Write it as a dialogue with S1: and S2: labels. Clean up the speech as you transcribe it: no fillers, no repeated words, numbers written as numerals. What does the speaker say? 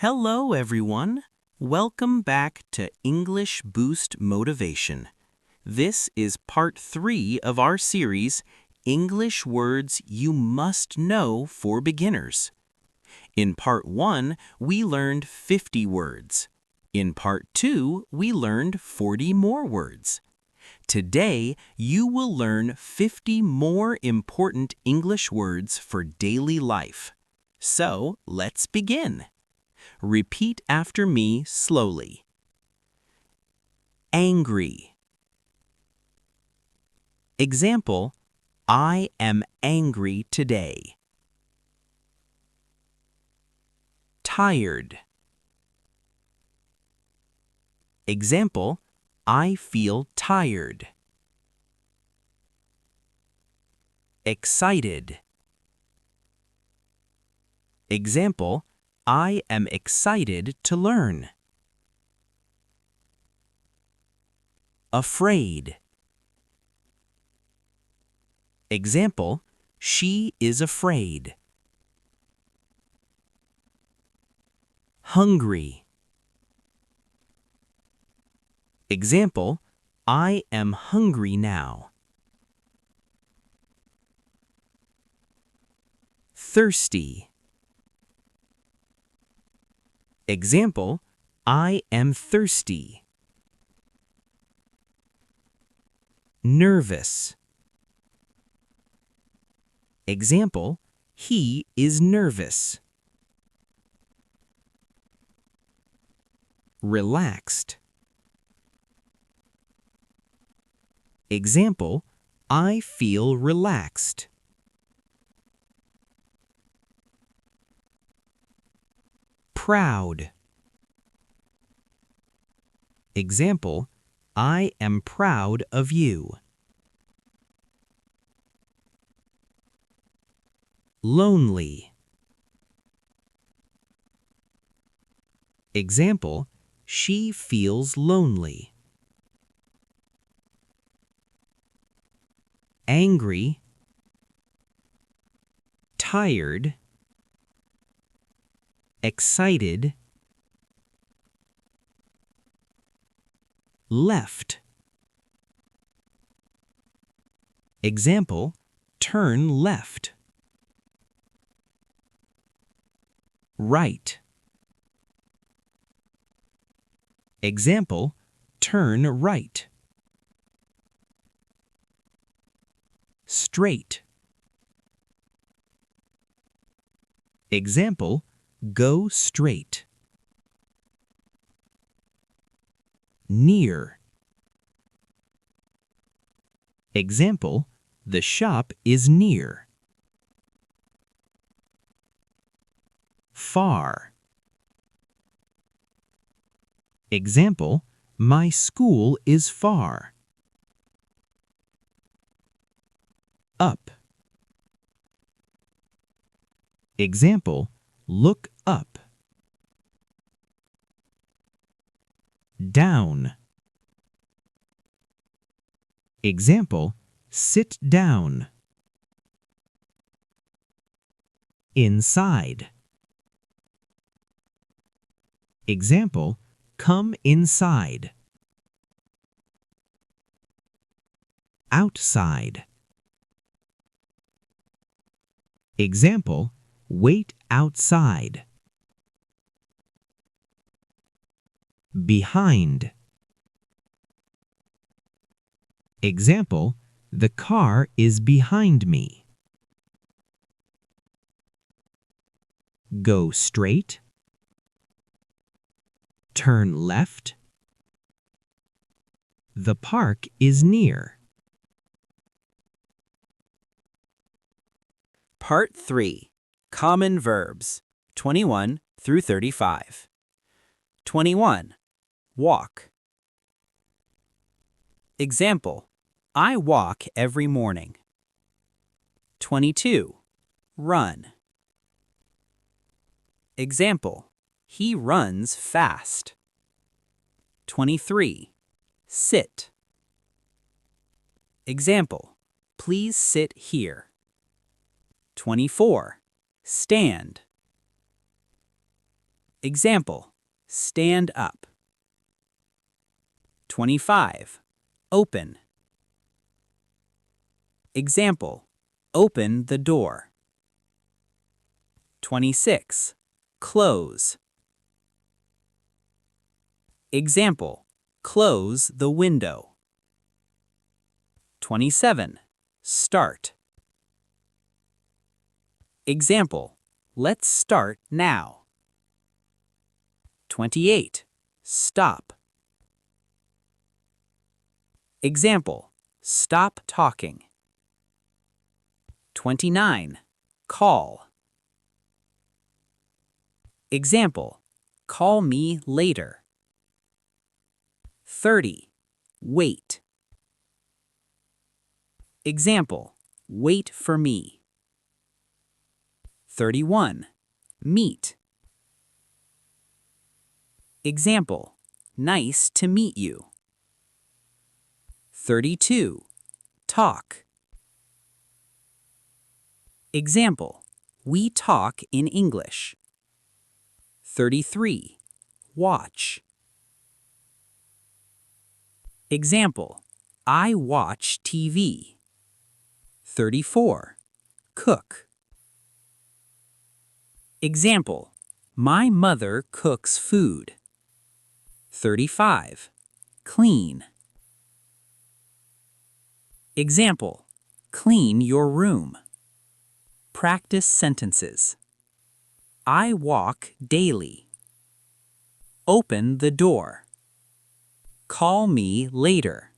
S1: Hello, everyone. Welcome back to English Boost Motivation. This is part 3 of our series, English Words You Must Know for Beginners. In part 1, we learned 50 words. In part 2, we learned 40 more words. Today, you will learn 50 more important English words for daily life. So, let's begin. Repeat after me slowly. Angry. Example, I am angry today. Tired. Example, I feel tired. Excited. Example, I am excited to learn. Afraid. Example, she is afraid. Hungry. Example, I am hungry now. Thirsty. Example, I am thirsty. Nervous. Example, he is nervous. Relaxed. Example, I feel relaxed. Proud. Example, I am proud of you. Lonely. Example, she feels lonely. Angry. Tired. Excited. Left. Example, turn left. Right. Example, turn right. Straight. Example, go straight. Near. Example, the shop is near. Far. Example, my school is far. Up. Example, look up. Down. Example, sit down. Inside. Example, come inside. Outside. Example, wait outside. Behind. Example, the car is behind me. Go straight. Turn left. The park is near. Part 3. Common Verbs, 21 through 35. 21. Walk. Example, I walk every morning. 22. Run. Example, he runs fast. 23. Sit. Example, please sit here. 24. Stand. Example, stand up. 25. Open. Example, open the door. 26. Close. Example, close the window. 27. Start. Example, let's start now. 28. Stop. Example, stop talking. 29. Call. Example, call me later. 30. Wait. Example, wait for me. 31. Meet. Example, nice to meet you. 32. Talk. Example, we talk in English. 33. Watch. Example, I watch TV. 34. Cook. Example, my mother cooks food. 35. Clean. Example, clean your room. Practice sentences. I walk daily. Open the door. Call me later.